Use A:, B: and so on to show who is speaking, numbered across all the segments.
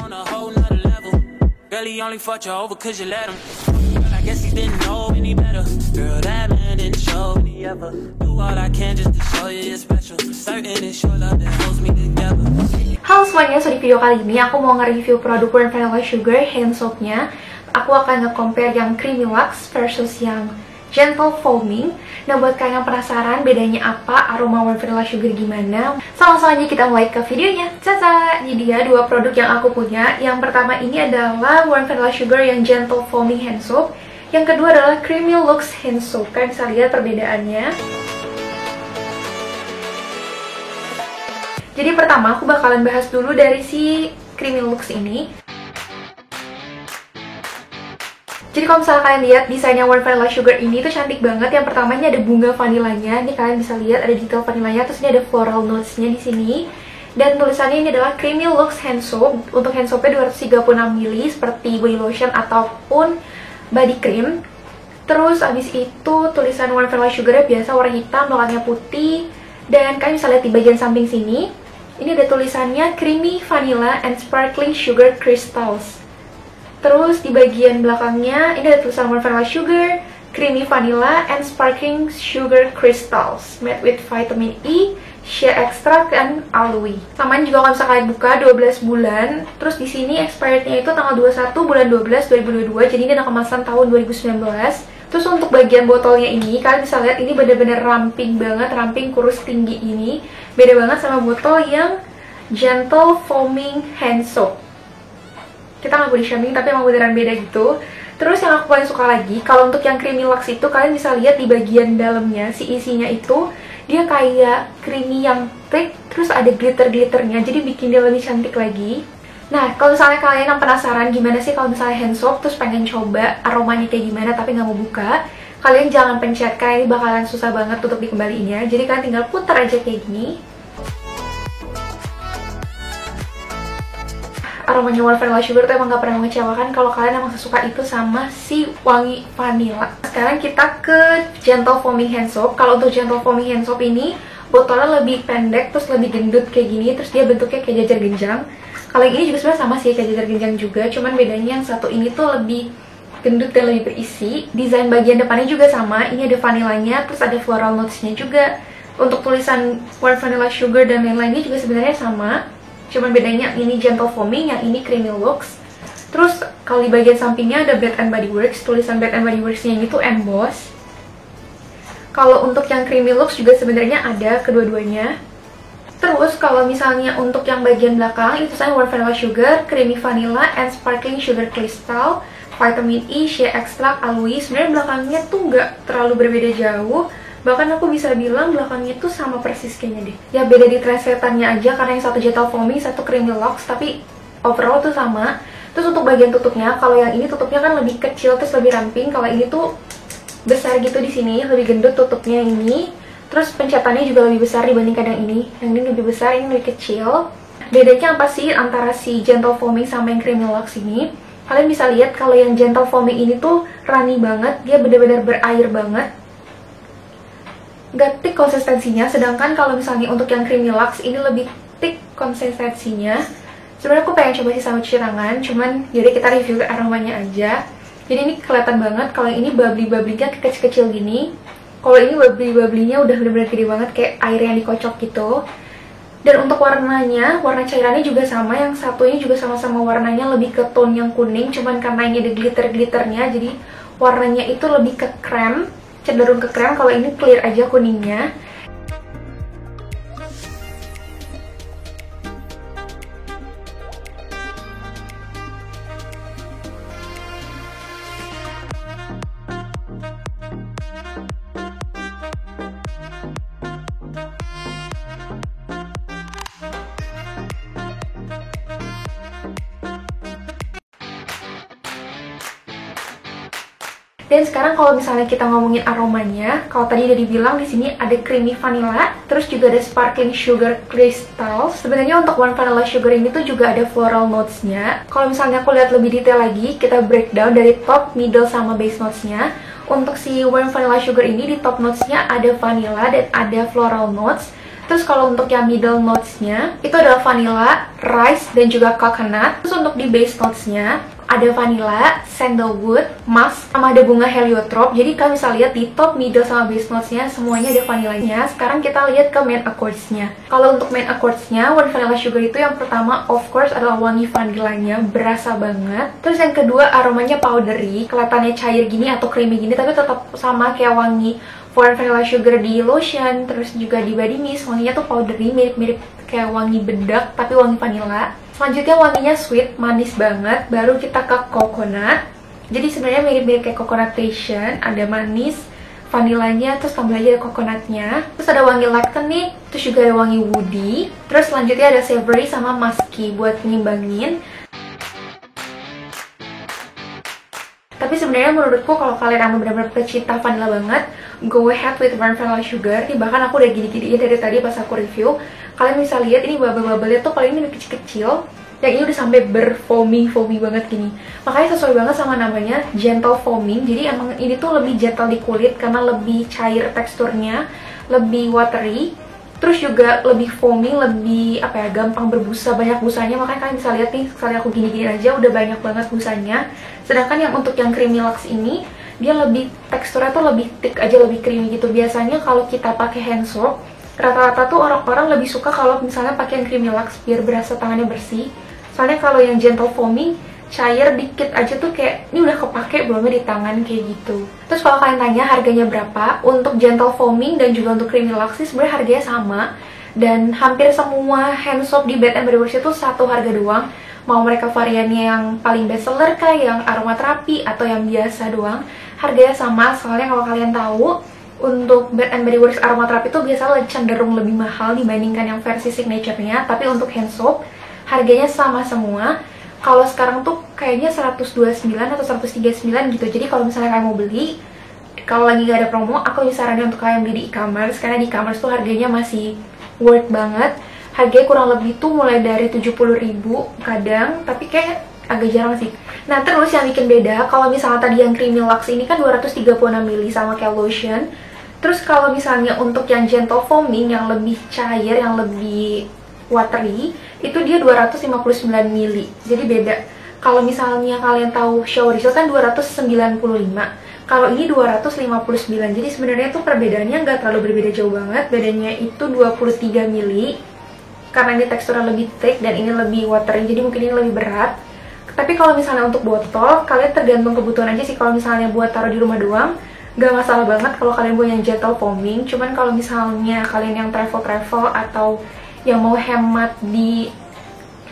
A: on a whole nother level. Girl, he only fucked you over cause you let him. But I guess he didn't know any better. Girl, that man didn't show me ever. Do all I can just to show you you're special. Certain it's your love that holds me together.
B: Halo semuanya, so di video kali ini aku mau nge-review produk One Vanilla Sugar hand soapnya. Aku akan nge-compare yang Creamy Lux versus yang Gentle Foaming. Nah, buat kalian yang penasaran bedanya apa, aroma One Vanilla Sugar gimana, langsung aja kita mulai ke videonya. Caca! Ini dia dua produk yang aku punya. Yang pertama ini adalah One Vanilla Sugar yang Gentle Foaming hand soap. Yang kedua adalah Creamy Lux hand soap. Kalian bisa lihat perbedaannya. Jadi pertama aku bakalan bahas dulu dari si Creamy Lux ini. Jadi kalau misalnya kalian lihat desainnya One Vanilla Sugar ini tuh cantik banget. Yang pertama ini ada bunga vanilanya. Ini kalian bisa lihat ada detail vanilanya. Terus ini ada floral notes-nya di sini. Dan tulisannya ini adalah Creamy Lux hand soap. Untuk hand soapnya 236 ml seperti body lotion ataupun body cream. Terus abis itu tulisan One Vanilla Sugar biasa warna hitam, belakangnya putih. Dan kalian bisa lihat di bagian samping sini. Ini ada tulisannya Creamy Vanilla and Sparkling Sugar Crystals. Terus di bagian belakangnya ini ada tulisan One Vanilla Sugar, Creamy Vanilla and Sparkling Sugar Crystals made with vitamin E, shea extract, and aloe. Namanya juga kalau misalnya kalian buka 12 bulan. Terus di sini expirednya itu tanggal 21 bulan 12 2022. Jadi ini ada kemasan tahun 2019. Terus untuk bagian botolnya ini, kalian bisa lihat ini bener-bener ramping banget, ramping kurus tinggi ini. Beda banget sama botol yang Gentle Foaming Hand Soap. Kita nggak body shaming, tapi emang beneran beda gitu. Terus yang aku paling suka lagi, kalau untuk yang Creamy Lux itu, kalian bisa lihat di bagian dalamnya, si isinya itu, dia kayak creamy yang thick, terus ada glitter-glitternya, jadi bikin dia lebih cantik lagi. Nah, kalau misalnya kalian yang penasaran gimana sih kalau misalnya hand soap terus pengen coba aromanya kayak gimana tapi nggak mau buka, kalian jangan pencet karena ini bakalan susah banget untuk dikembaliinnya. Jadi kalian tinggal putar aja kayak gini. Aromanya One Vanilla Sugar tuh emang gak pernah mengecewakan kalau kalian emang suka itu sama si wangi vanilla. Sekarang kita ke Gentle Foaming Hand Soap. Kalau untuk Gentle Foaming Hand Soap ini botolnya lebih pendek, terus lebih gendut kayak gini, terus dia bentuknya kayak jajar genjang. Kalau yang ini juga sebenarnya sama sih kayak jajar genjang juga, cuman bedanya yang satu ini tuh lebih gendut dan lebih berisi. Desain bagian depannya juga sama, ini ada vanilanya, terus ada floral notes-nya juga. Untuk tulisan One Vanilla Sugar dan lain-lainnya juga sebenarnya sama, cuman bedanya ini Gentle Foaming, yang ini Creamy Lux. Terus kalau di bagian sampingnya ada Bath and Body Works, tulisan Bath and Body Works-nya ini tuh emboss. Kalau untuk yang Creamy Lux juga sebenarnya ada kedua-duanya. Terus kalau misalnya untuk yang bagian belakang itu saya One Vanilla Sugar, Creamy Vanilla and Sparkling Sugar Crystal, vitamin E, shea extract, aloe. Sebenarnya belakangnya tuh nggak terlalu berbeda jauh. Bahkan aku bisa bilang belakangnya tuh sama persis kayaknya deh. Ya beda di translatannya aja karena yang satu Gentle Foaming, satu Creamy Lux, tapi overall tuh sama. Terus untuk bagian tutupnya, kalau yang ini tutupnya kan lebih kecil terus lebih ramping. Kalau ini tuh besar gitu di sini, lebih gendut tutupnya ini. Terus pencetannya juga lebih besar dibandingkan yang ini. Yang ini lebih besar, ini lebih kecil. Bedanya apa sih antara si Gentle Foaming sama yang Creamy Lux ini? Kalian bisa lihat kalau yang Gentle Foaming ini tuh runny banget, dia benar-benar berair banget. Gak thick konsistensinya, sedangkan kalau misalnya untuk yang Creamy Lux ini lebih thick konsistensinya. Sebenarnya aku pengen coba sih sama cuci tangan, cuman jadi kita review aromanya aja. Jadi ini kelihatan banget kalau ini bubbly-bubbly-nya kecil-kecil gini. Kalau ini bubbly-bubbly-nya udah bener-bener gede banget kayak air yang dikocok gitu. Dan untuk warnanya, warna cairannya juga sama. Yang satu ini juga sama-sama warnanya lebih ke tone yang kuning, cuman karena ini ada glitter-glitternya, jadi warnanya itu lebih ke krem, cenderung ke krem. Kalau ini clear aja kuningnya. Dan sekarang kalau misalnya kita ngomongin aromanya, kalau tadi udah dibilang di sini ada creamy vanilla, terus juga ada sparkling sugar crystal. Sebenarnya untuk One Vanilla Sugar ini tuh juga ada floral notes-nya. Kalau misalnya aku lihat lebih detail lagi, kita breakdown dari top, middle, sama base notes-nya. Untuk si One Vanilla Sugar ini di top notes-nya ada vanilla dan ada floral notes. Terus kalau untuk yang middle notes-nya, itu adalah vanilla, rice, dan juga coconut. Terus untuk di base notes-nya, ada vanilla, sandalwood, musk, sama ada bunga heliotrope. Jadi kalian bisa lihat di top, middle, sama base notes-nya semuanya ada vanillanya. Sekarang kita lihat ke main accords-nya. Kalau untuk main accords-nya, One Vanilla Sugar itu yang pertama of course adalah wangi vanillanya, berasa banget. Terus yang kedua aromanya powdery, kelihatannya cair gini atau creamy gini, tapi tetap sama kayak wangi One Vanilla Sugar di lotion, terus juga di body mist. Wanginya tuh powdery, mirip-mirip kayak wangi bedak tapi wangi vanilla. Selanjutnya wanginya sweet, manis banget. Baru kita ke coconut. Jadi sebenarnya mirip-mirip kayak coconut passion, ada manis, vanilanya, terus tambah lagi ada coconutnya. Terus ada wangi lactonic, terus juga ada wangi woody. Terus selanjutnya ada savory sama musky buat ngimbangin. Tapi sebenarnya menurutku kalau kalian emang benar-benar pecinta vanilla banget, go ahead with One Vanilla Sugar. Ini bahkan aku udah gini-giniin dari tadi pas aku review. Kalian bisa lihat ini bubble-bubble-nya tuh paling ini kecil-kecil. Yang ini udah sampai berfoamy banget gini. Makanya sesuai banget sama namanya, gentle foaming. Jadi emang ini tuh lebih gentle di kulit karena lebih cair teksturnya, lebih watery. Terus juga lebih foaming, lebih apa ya, gampang berbusa, banyak busanya. Makanya kalian bisa lihat nih, sekali aku gini-gini aja udah banyak banget busanya. Sedangkan yang untuk yang creamy luxe ini, dia lebih teksturnya tuh lebih thick aja, lebih creamy gitu. Biasanya kalau kita pakai hand soap, rata-rata tuh orang-orang lebih suka kalau misalnya pakai yang creamy luxe biar berasa tangannya bersih. Soalnya kalau yang gentle foaming, cair dikit aja tuh kayak ini udah kepake belumnya di tangan kayak gitu. Terus kalau kalian tanya harganya berapa, untuk gentle foaming dan juga untuk creamy luxe sebenarnya harganya sama. Dan hampir semua hand soap di Bath & Body Works itu satu harga doang. Mau mereka variannya yang paling best seller kah, yang aromaterapi, atau yang biasa doang, harganya sama. Soalnya kalau kalian tahu, untuk Bath & Body Works aromaterapi itu biasanya cenderung lebih mahal dibandingkan yang versi signature-nya. Tapi untuk hand soap, harganya sama semua. Kalau sekarang tuh kayaknya 129 atau 139 gitu. Jadi kalau misalnya kalian mau beli, kalau lagi gak ada promo, aku bisa saranin untuk kalian beli di e-commerce. Karena di e-commerce tuh harganya masih worth banget. Harganya kurang lebih tuh mulai dari 70.000 kadang, tapi kayak agak jarang sih. Nah terus yang bikin beda, kalau misalnya tadi yang creamy luxe ini kan 236 ml sama kayak lotion. Terus kalau misalnya untuk yang gentle foaming, yang lebih cair, yang lebih watery, itu dia 259 ml. Jadi beda. Kalau misalnya kalian tahu shower gel kan 295. Kalau ini 259. Jadi sebenarnya tuh perbedaannya nggak terlalu berbeda jauh banget. Bedanya itu 23 ml. Karena ini teksturnya lebih thick dan ini lebih watery, jadi mungkin ini lebih berat. Tapi kalau misalnya untuk botol, kalian tergantung kebutuhan aja sih. Kalau misalnya buat taruh di rumah doang, gak masalah banget kalau kalian punya yang gentle foaming. Cuman kalau misalnya kalian yang travel atau yang mau hemat di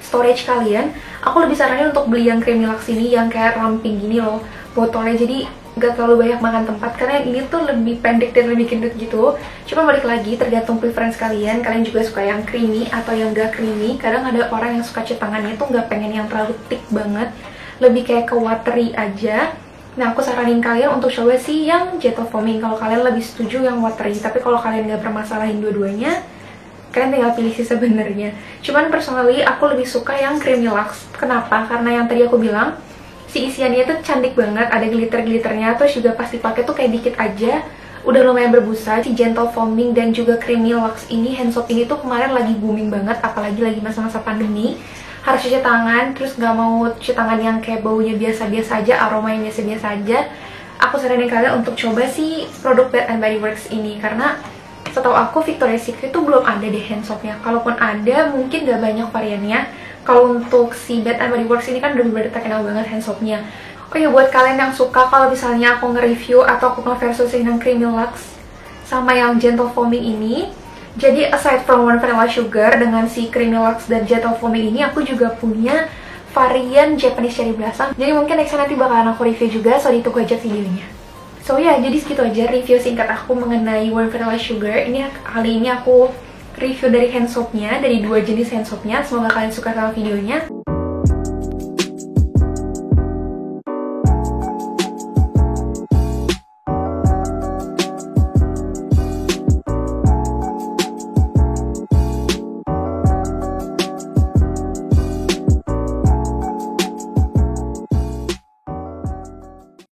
B: storage kalian, aku lebih saranin untuk beli yang creamy luxe ini, yang kayak ramping gini loh botolnya. Jadi gak terlalu banyak makan tempat, karena yang ini tuh lebih pendek dan lebih gendut gitu. Cuma balik lagi, tergantung preference kalian. Kalian juga suka yang creamy atau yang gak creamy. Kadang ada orang yang suka cat tangannya tuh gak pengen yang terlalu thick banget, lebih kayak ke watery aja. Nah aku saranin kalian untuk coba sih yang gentle foaming kalau kalian lebih setuju yang watery. Tapi kalau kalian gak permasalahin dua-duanya, kalian tinggal pilih sih sebenarnya. Cuman personally aku lebih suka yang creamy luxe. Kenapa? Karena yang tadi aku bilang, si isiannya tuh cantik banget, ada glitter-glitternya, terus juga pas dipakai tuh kayak dikit aja udah lumayan berbusa. Si gentle foaming dan juga creamy luxe ini, hand soap ini tuh kemarin lagi booming banget, apalagi lagi masa-masa pandemi, harus cuci tangan, terus gak mau cuci tangan yang kayak baunya biasa-biasa aja, aroma yang biasa-biasa aja. Aku saranin kalian untuk coba si produk Bath & Body Works ini, karena setahu aku Victoria's Secret tuh belum ada deh hand soapnya. Kalaupun ada, mungkin gak banyak variannya. Kalau untuk si Bath & Body Works ini kan udah bener-bener terkenal banget hand soapnya. Oh ya, buat kalian yang suka kalau misalnya aku nge-review atau aku nge-versusin yang creamy luxe sama yang gentle foaming ini, jadi aside from One Vanilla Sugar dengan si creamy luxe dan gentle foaming ini, aku juga punya varian Japanese Cherry Blossom. Jadi mungkin next nanti bakalan aku review juga, so ditunggu aja videonya. So ya, jadi segitu aja review singkat aku mengenai One Vanilla Sugar. Kali ini aku review dari hand soapnya, dari dua jenis hand soapnya. Semoga kalian suka sama videonya.